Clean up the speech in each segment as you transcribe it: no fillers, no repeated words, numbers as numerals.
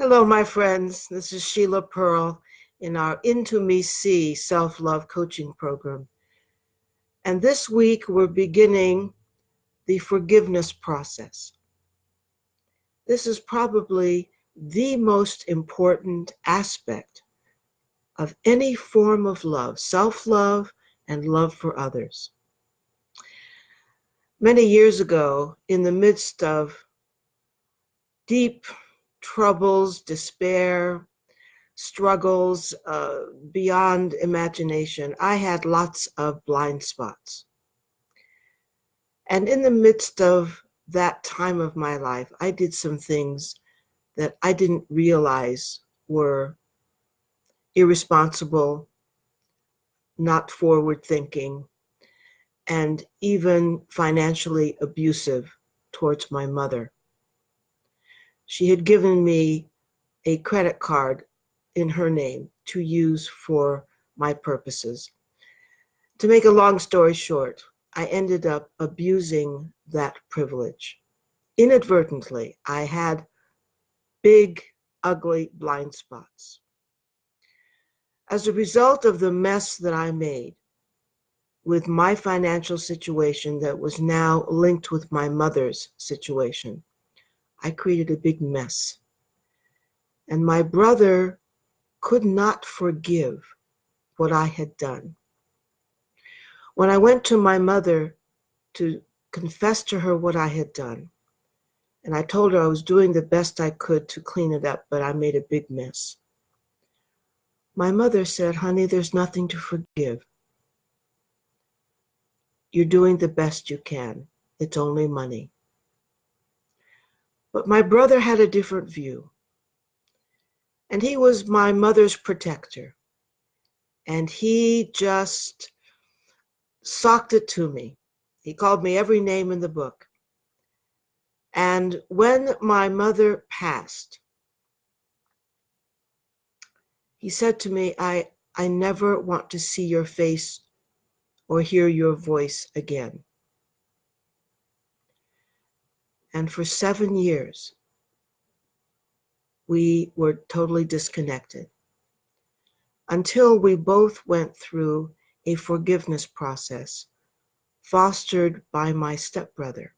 Hello, my friends. This is Sheila Pearl in our IntoMeSee self-love coaching program. And this week, we're beginning the forgiveness process. This is probably the most important aspect of any form of love, self-love and love for others. Many years ago, in the midst of deep troubles, despair, struggles beyond imagination, I had lots of blind spots. And in the midst of that time of my life, I did some things that I didn't realize were irresponsible, not forward thinking, and even financially abusive towards my mother. She had given me a credit card in her name to use for my purposes. To make a long story short, I ended up abusing that privilege. Inadvertently, I had big, ugly blind spots. As a result of the mess that I made with my financial situation that was now linked with my mother's situation, I created a big mess. And my brother could not forgive what I had done. When I went to my mother to confess to her what I had done, and I told her I was doing the best I could to clean it up, but I made a big mess. My mother said, "Honey, there's nothing to forgive. You're doing the best you can. It's only money." But my brother had a different view. And he was my mother's protector. And he just socked it to me. He called me every name in the book. And when my mother passed, he said to me, I never want to see your face or hear your voice again. And for 7 years, we were totally disconnected until we both went through a forgiveness process fostered by my stepbrother.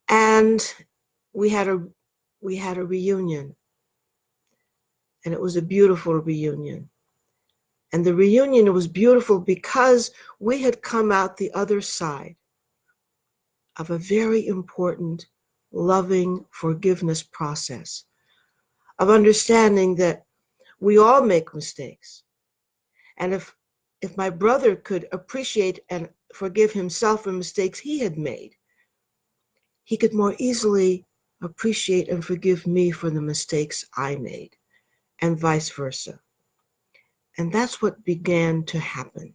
And we had a reunion, and it was a beautiful reunion. And the reunion was beautiful because we had come out the other side of a very important, loving forgiveness process of understanding that we all make mistakes. And if my brother could appreciate and forgive himself for mistakes he had made, he could more easily appreciate and forgive me for the mistakes I made, and vice versa. And that's what began to happen.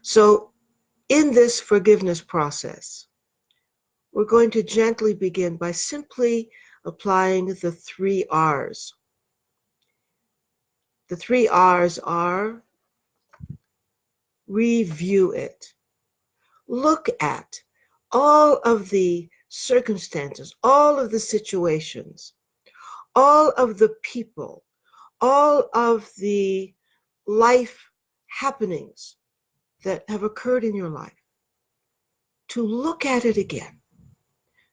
So in this forgiveness process, we're going to gently begin by simply applying the 3 R's. The 3 R's are: review it. Look at all of the circumstances, all of the situations, all of the people, all of the life happenings that have occurred in your life. To look at it again,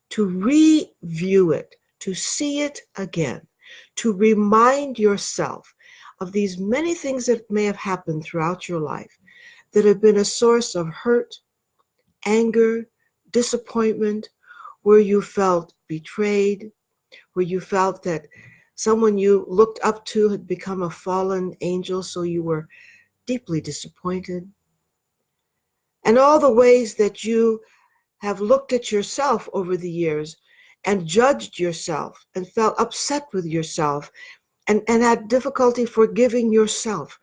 to review it, to see it again, to remind yourself of these many things that may have happened throughout your life that have been a source of hurt, anger, disappointment, where you felt betrayed, where you felt that someone you looked up to had become a fallen angel, so you were deeply disappointed. And all the ways that you have looked at yourself over the years and judged yourself and felt upset with yourself and had difficulty forgiving yourself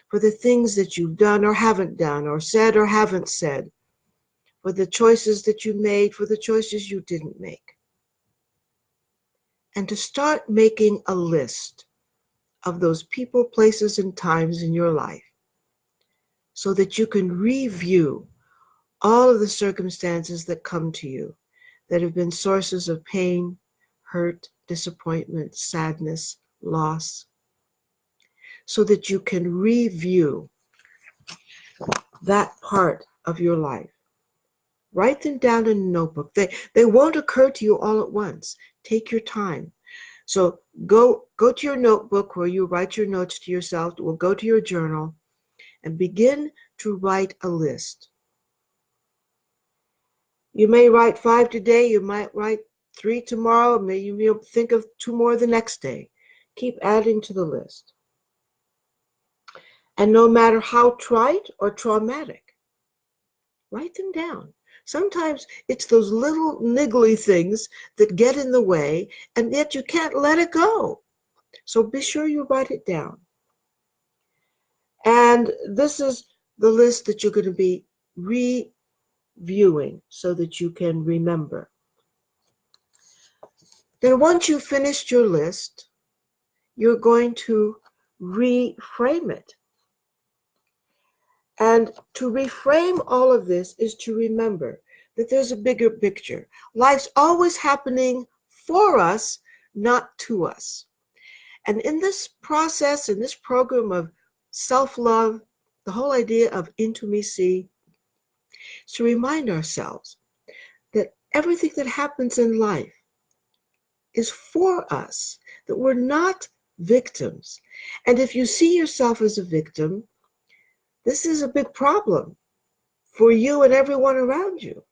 for the things that you've done or haven't done, or said or haven't said, for the choices that you made, for the choices you didn't make. And to start making a list of those people, places, and times in your life so that you can review all of the circumstances that come to you that have been sources of pain, hurt, disappointment, sadness, loss, so that you can review that part of your life. Write them down in a notebook. They won't occur to you all at once. Take your time. So go to your notebook where you write your notes to yourself, or go to your journal and begin to write a list. You may write 5 today, you might write 3 tomorrow, maybe you'll think of 2 more the next day. Keep adding to the list. And no matter how trite or traumatic, write them down. Sometimes it's those little niggly things that get in the way, and yet you can't let it go. So be sure you write it down. And this is the list that you're going to be reviewing so that you can remember. Then once you've finished your list, you're going to reframe it. And to reframe all of this is to remember that there's a bigger picture. Life's always happening for us, not to us. And in this process, in this program of self-love, the whole idea of IntoMeSee is to remind ourselves that everything that happens in life is for us, that we're not victims. And if you see yourself as a victim, this is a big problem for you and everyone around you.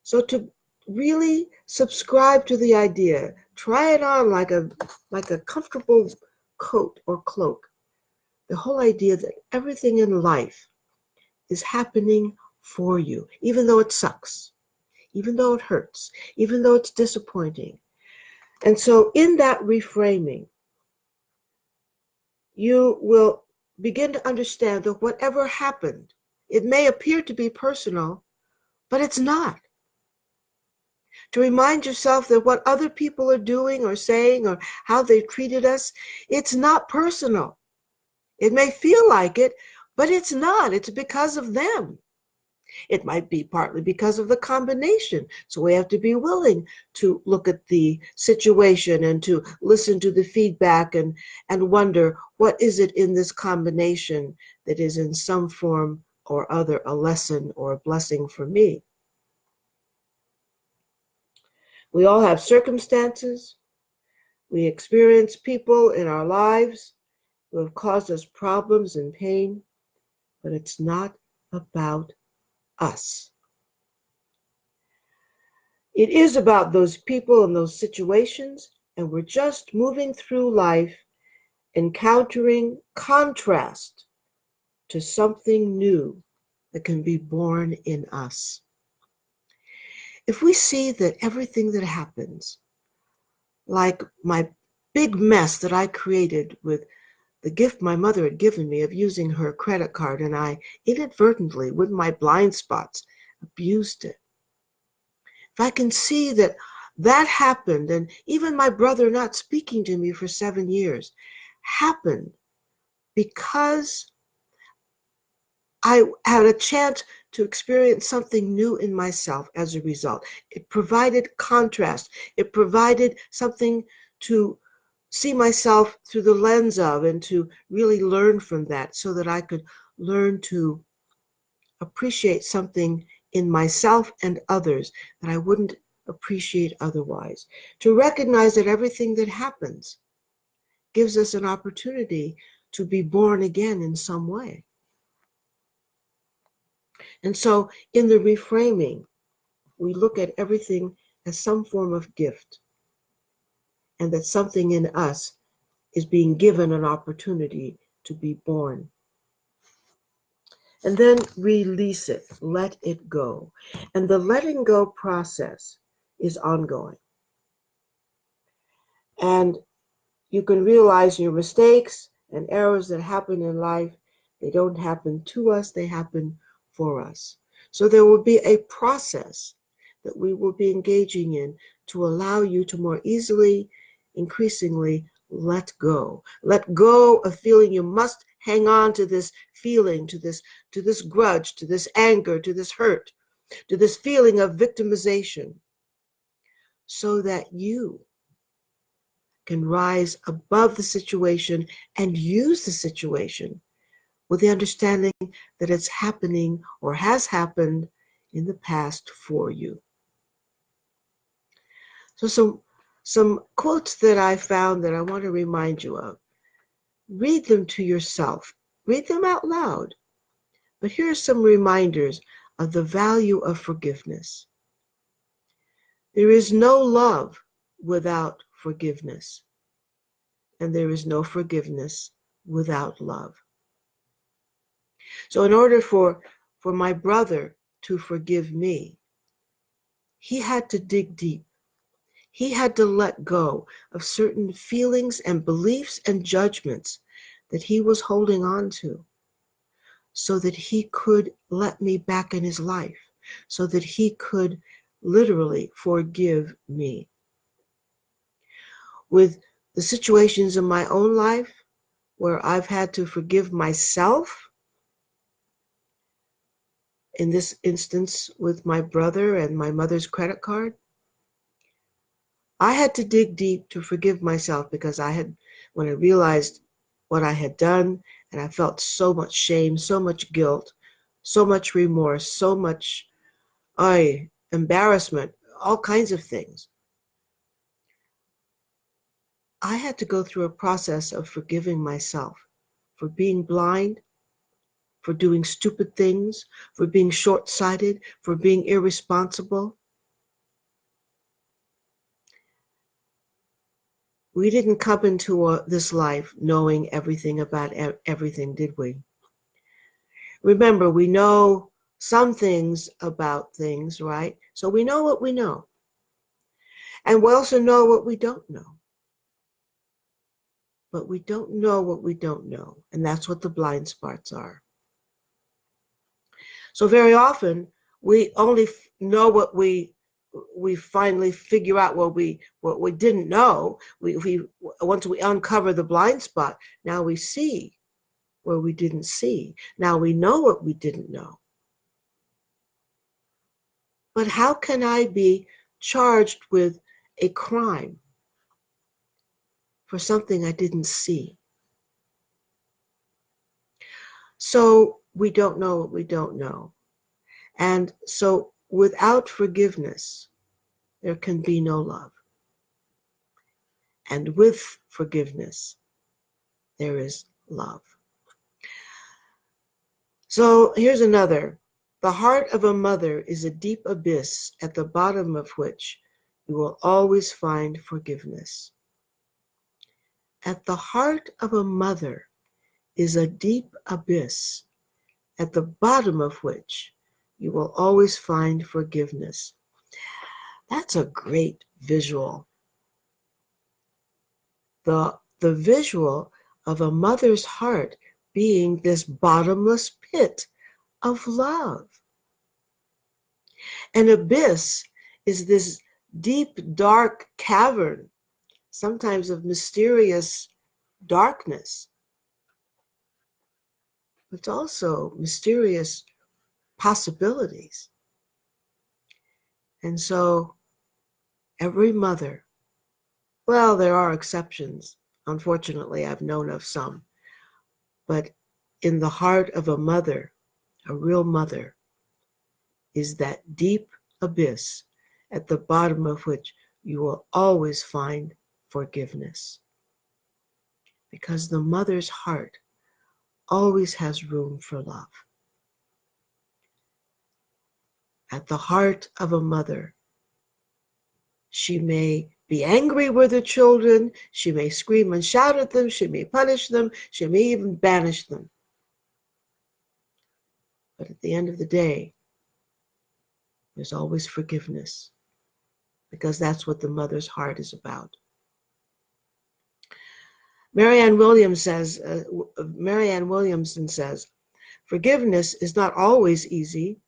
So to really subscribe to the idea, try it on like a comfortable coat or cloak. The whole idea that everything in life is happening for you, even though it sucks, even though it hurts, even though it's disappointing. And so in that reframing, you will begin to understand that whatever happened, it may appear to be personal, but it's not. To remind yourself that what other people are doing or saying or how they've treated us, it's not personal. It may feel like it, but it's not. It's because of them. It might be partly because of the combination. So we have to be willing to look at the situation and to listen to the feedback and wonder, what is it in this combination that is in some form or other a lesson or a blessing for me? We all have circumstances. We experience people in our lives who have caused us problems and pain, but it's not about us. It is about those people and those situations, and we're just moving through life, encountering contrast to something new that can be born in us. If we see that everything that happens, like my big mess that I created with the gift my mother had given me of using her credit card, and I inadvertently, with my blind spots, abused it. If I can see that that happened, and even my brother not speaking to me for 7 years happened because I had a chance to experience something new in myself as a result. It provided contrast. It provided something to see myself through the lens of and to really learn from that so that I could learn to appreciate something in myself and others that I wouldn't appreciate otherwise. To recognize that everything that happens gives us an opportunity to be born again in some way. And so in the reframing, we look at everything as some form of gift, and that something in us is being given an opportunity to be born. And then release it, let it go. And the letting go process is ongoing. And you can realize your mistakes and errors that happen in life, they don't happen to us, they happen for us. So there will be a process that we will be engaging in to allow you to more easily, increasingly let go. Let go of feeling you must hang on to this feeling, to this grudge, to this anger, to this hurt, to this feeling of victimization. so that you can rise above the situation and use the situation with the understanding that it's happening or has happened in the past for you. So some quotes that I found that I want to remind you of. Read them to yourself. Read them out loud. But here are some reminders of the value of forgiveness. There is no love without forgiveness, and there is no forgiveness without love. So in order for my brother to forgive me, he had to dig deep. He had to let go of certain feelings and beliefs and judgments that he was holding on to so that he could let me back in his life, so that he could literally forgive me. With the situations in my own life where I've had to forgive myself, in this instance with my brother and my mother's credit card, I had to dig deep to forgive myself because when I realized what I had done, and I felt so much shame, so much guilt, so much remorse, so much embarrassment, all kinds of things. I had to go through a process of forgiving myself for being blind, for doing stupid things, for being short-sighted, for being irresponsible. We didn't come into this life knowing everything about everything, did we? Remember, we know some things about things, right? So we know what we know. And we also know what we don't know. But we don't know what we don't know. And that's what the blind spots are. So very often, we only know what we finally figure out what we didn't know. Once we uncover the blind spot, now we see where we didn't see. Now we know what we didn't know. But how can I be charged with a crime for something I didn't see? So we don't know what we don't know. And so without forgiveness, there can be no love. And with forgiveness, there is love. So here's another. The heart of a mother is a deep abyss at the bottom of which you will always find forgiveness. At the heart of a mother is a deep abyss at the bottom of which you will always find forgiveness. That's a great visual. The visual of a mother's heart being this bottomless pit of love. An abyss is this deep, dark cavern, sometimes of mysterious darkness, but also mysterious possibilities. And so every mother, well, there are exceptions. Unfortunately, I've known of some. But in the heart of a mother, a real mother, is that deep abyss at the bottom of which you will always find forgiveness. Because the mother's heart always has room for love. At the heart of a mother, she may be angry with her children, she may scream and shout at them, she may punish them, she may even banish them. But at the end of the day, there's always forgiveness, because that's what the mother's heart is about. Marianne Williamson says, forgiveness is not always easy.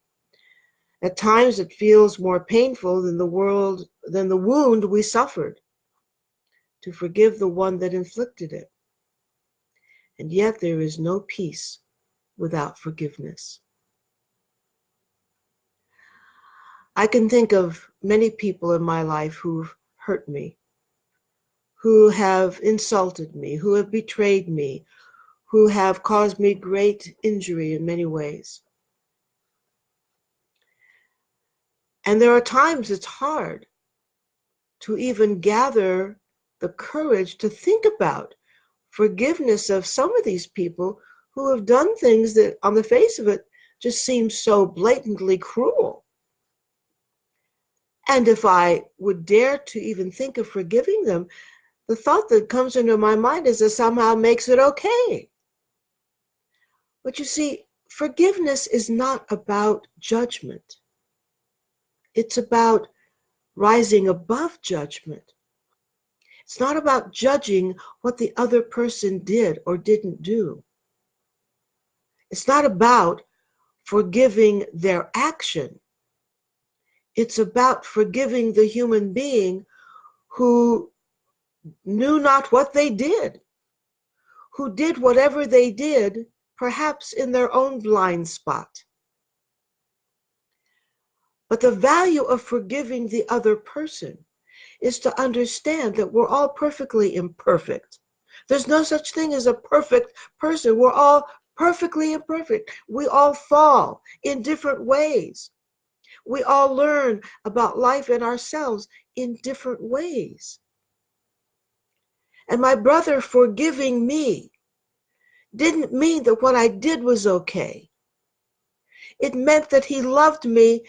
At times it feels more painful than the wound we suffered to forgive the one that inflicted it. And yet there is no peace without forgiveness. I can think of many people in my life who've hurt me, who have insulted me, who have betrayed me, who have caused me great injury in many ways. And there are times it's hard to even gather the courage to think about forgiveness of some of these people who have done things that on the face of it just seem so blatantly cruel. And if I would dare to even think of forgiving them, the thought that comes into my mind is that somehow makes it okay. But you see, forgiveness is not about judgment. It's about rising above judgment. It's not about judging what the other person did or didn't do. It's not about forgiving their action. It's about forgiving the human being who knew not what they did, who did whatever they did, perhaps in their own blind spot. But the value of forgiving the other person is to understand that we're all perfectly imperfect. There's no such thing as a perfect person. We're all perfectly imperfect. We all fall in different ways. We all learn about life and ourselves in different ways. And my brother forgiving me didn't mean that what I did was okay. It meant that he loved me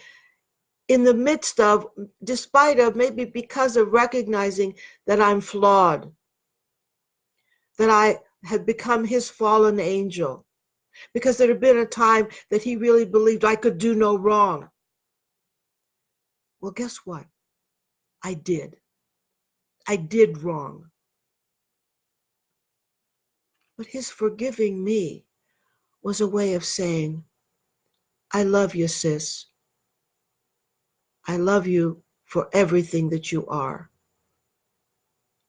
in the midst of, despite of, maybe because of recognizing that I'm flawed, that I had become his fallen angel, because there had been a time that he really believed I could do no wrong. Well, guess what? I did. I did wrong. But his forgiving me was a way of saying, I love you, sis. I love you for everything that you are.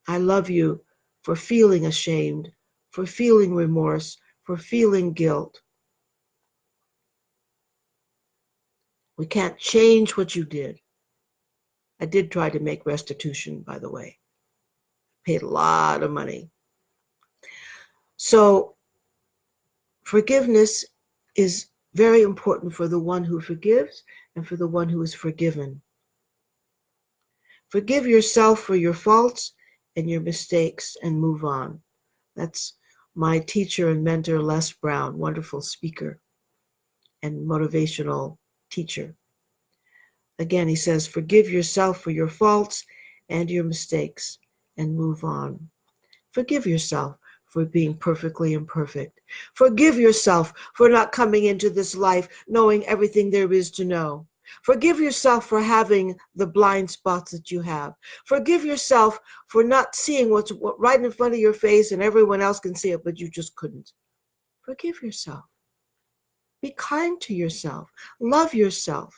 I love you for feeling ashamed, for feeling remorse, for feeling guilt. We can't change what you did. I did try to make restitution, by the way. Paid a lot of money. So forgiveness is very important for the one who forgives and for the one who is forgiven. Forgive yourself for your faults and your mistakes and move on. That's my teacher and mentor, Les Brown, wonderful speaker and motivational teacher. Again, he says, forgive yourself for your faults and your mistakes and move on. Forgive yourself for being perfectly imperfect. Forgive yourself for not coming into this life knowing everything there is to know. Forgive yourself for having the blind spots that you have. Forgive yourself for not seeing what's right in front of your face and everyone else can see it, but you just couldn't. Forgive yourself. Be kind to yourself. Love yourself.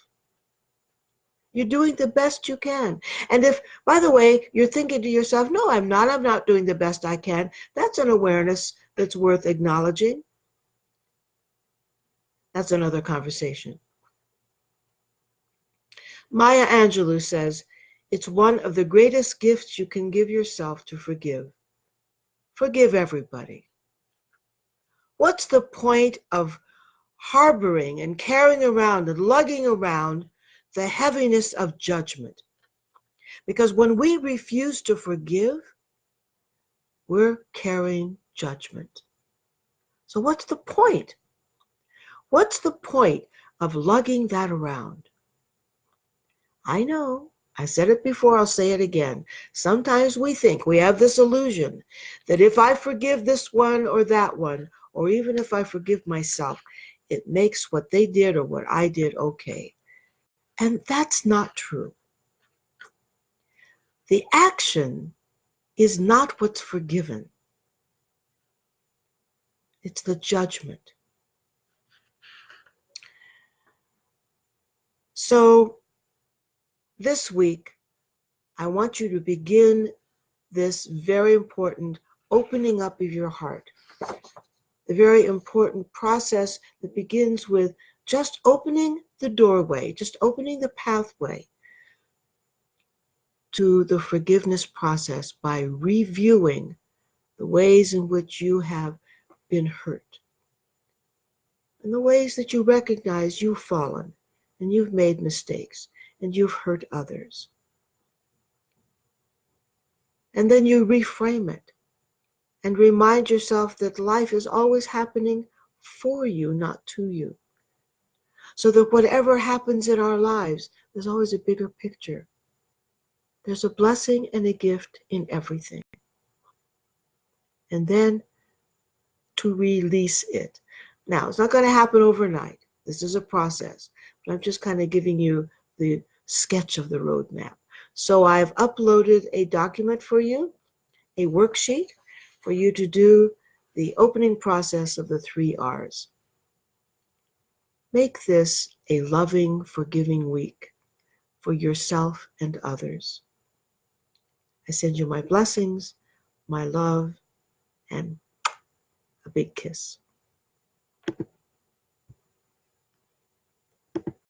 You're doing the best you can. And if, by the way, you're thinking to yourself, no, I'm not doing the best I can, that's an awareness that's worth acknowledging. That's another conversation. Maya Angelou says, it's one of the greatest gifts you can give yourself to forgive. Forgive everybody. What's the point of harboring and carrying around and lugging around the heaviness of judgment? Because when we refuse to forgive, we're carrying judgment. So what's the point? What's the point of lugging that around? I know, I said it before, I'll say it again. Sometimes we think, we have this illusion that if I forgive this one or that one, or even if I forgive myself, it makes what they did or what I did okay. And that's not true. The action is not what's forgiven. It's the judgment. So this week, I want you to begin this very important opening up of your heart. The very important process that begins with just opening the doorway, just opening the pathway to the forgiveness process by reviewing the ways in which you have been hurt and the ways that you recognize you've fallen and you've made mistakes and you've hurt others. And then you reframe it and remind yourself that life is always happening for you, not to you. So that whatever happens in our lives, there's always a bigger picture. There's a blessing and a gift in everything. And then to release it. Now, it's not going to happen overnight. This is a process. But I'm just kind of giving you the sketch of the roadmap. So I've uploaded a document for you, a worksheet for you to do the opening process of the 3 R's. Make this a loving, forgiving week for yourself and others. I send you my blessings, my love, and a big kiss.